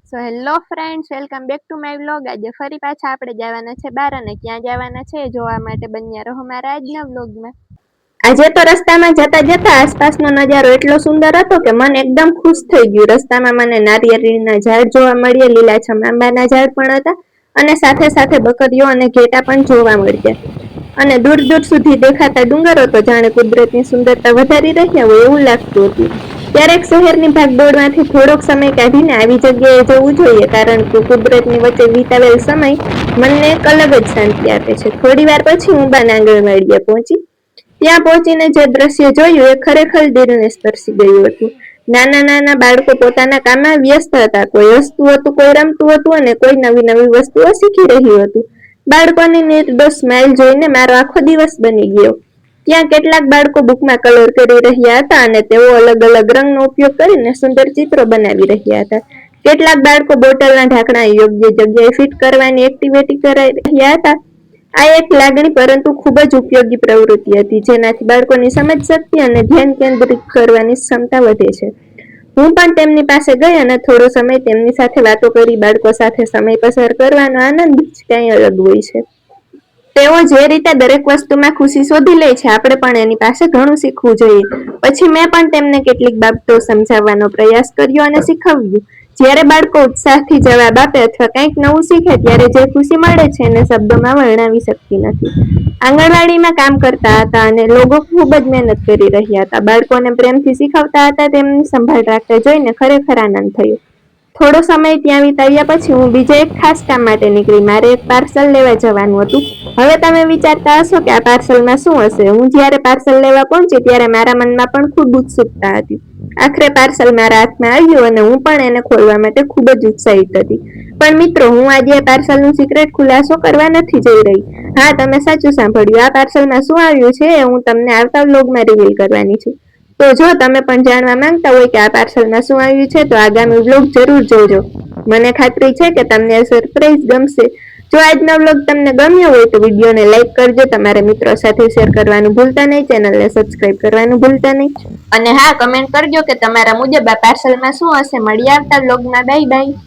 So hello friends, welcome back to my vlog. આજે ફરી પાછા આપણે જવાના છે બહાર, અને ક્યાં જવાના છે જોવા માટે બન્યા રહો મારા આજના વ્લોગમાં. આજે તો રસ્તામાં જતા જતા આસપાસનો નજારો એટલો સુંદર હતો કે મન એકદમ ખુશ થઈ ગયું. રસ્તામાં મને નારિયેળીના ઝાડ જોવા મળ્યા, લીલાછમ આંબાના ઝાડ પણ હતા, અને સાથે સાથે બકરીઓ અને ઘેટા પણ જોવા મળ્યા. અને દૂર દૂર સુધી દેખાતા ડુંગરો તો જાણે કુદરતની સુંદરતા વધારી રહ્યા હોય એવું લાગતું હતું. ક્યારેક શહેરની ભાગદોડમાંથી થોડોક સમય કાઢીને આવી જગ્યાએ જવું જોઈએ, કારણ કે કુદરતની વચ્ચે વિતાવેલ સમય મનને એક અલગ જ શાંતિ આપે છે. થોડી વાર પછી હું બાના આંગણવાડીએ પહોંચી. ત્યાં પહોંચીને જે દ્રશ્ય જોયું એ ખરેખર દિલને સ્પર્શી ગયું હતું. નાના નાના બાળકો પોતાના કામમાં વ્યસ્ત હતા. કોઈ હસતું હતું, કોઈ રમતું હતું, અને કોઈ નવી નવી વસ્તુઓ શીખી રહ્યું હતું. બાળકોની નિર્દોષ સ્માઇલ જોઈને મારો આખો દિવસ બની ગયો. ત્યાં કેટલાક બાળકો બુકમાં કલર કરી રહ્યા હતા, અને તેઓ અલગ અલગ રંગનો ઉપયોગ કરીને સુંદર ચિત્રો બનાવી રહ્યા હતા. કેટલાક બાળકો બોટલના ઢાંકણા યોગ્ય જગ્યાએ ફિટ કરવાની એક્ટિવિટી કરી રહ્યા હતા. આ એક લાગણી પરંતુ ખૂબ જ ઉપયોગી પ્રવૃત્તિ હતી, જેનાથી બાળકોની સમજ શક્તિ અને ધ્યાન કેન્દ્રિત કરવાની ક્ષમતા વધે છે. હું પણ તેમની પાસે ગઈ અને થોડો સમય તેમની સાથે વાતો કરી. બાળકો સાથે સમય પસાર કરવાનો આનંદ જ કંઈ અલગ હોય છે. તેઓ જે રીતે દરેક વસ્તુમાં ખુશી શોધી લે છે, આપણે પણ એની પાસે ઘણું શીખવું જોઈએ. પછી મેં પણ તેમને કેટલીક બાબતો સમજાવવાનો પ્રયાસ કર્યો અને શીખવ્યું. જ્યારે બાળકો ઉત્સાહથી જવાબ આપે અથવા કંઈક નવું શીખે ત્યારે જે ખુશી મળે છે એને શબ્દોમાં વર્ણવી શકતી નથી. આંગણવાડીમાં કામ કરતા હતા અને લોકો ખૂબ જ મહેનત કરી રહ્યા હતા. બાળકોને પ્રેમથી શીખવતા હતા. તેમની સંભાળ રાખતા જોઈને ખરેખર આનંદ થયો. થોડો સમય ત્યાં વિતાવ્યા પછી હું બીજા એક ખાસ કામ માટે નીકળી. મારે એક પાર્સલ લેવા જવાનું હતું. હવે તમે વિચારતા હશો કે આ પાર્સલમાં શું હશે. હું જ્યારે પાર્સલ લેવા પહોંચી ત્યારે મારા મનમાં પણ ખૂબ ઉત્સુકતા હતી. આખરે પાર્સલ મારા હાથમાં આવ્યું અને હું પણ એને ખોલવા માટે ખૂબ જ ઉત્સાહિત હતી. પણ મિત્રો, હું આજે પાર્સલનું સિક્રેટ ખુલાસો કરવા નથી જઈ રહી. હા, તમે સાચું સાંભળ્યું. આ પાર્સલમાં શું આવ્યું છે એ હું તમને આવતા વ્લોગમાં રિવીલ કરવાની છું. તો જો તમે પણ જાણવા માંગતા હોય કે આ પાર્સલમાં શું આવ્યું છે, તો આગામી વ્લોગ જરૂર જોજો. મને ખાતરી છે કે તમને આ સરપ્રાઈઝ ગમશે. જો આજનો વ્લોગ તમને ગમ્યો હોય તો વિડીયોને લાઈક કરજો, તમારા મિત્રો સાથે શેર કરવાનું ભૂલતા નહીં, ચેનલને સબસ્ક્રાઇબ કરવાનું ભૂલતા નહીં, અને હા, કમેન્ટ કરજો કે તમારા મુજબ આ પાર્સલમાં શું હશે. મળીએ આવતા વ્લોગમાં. Bye bye.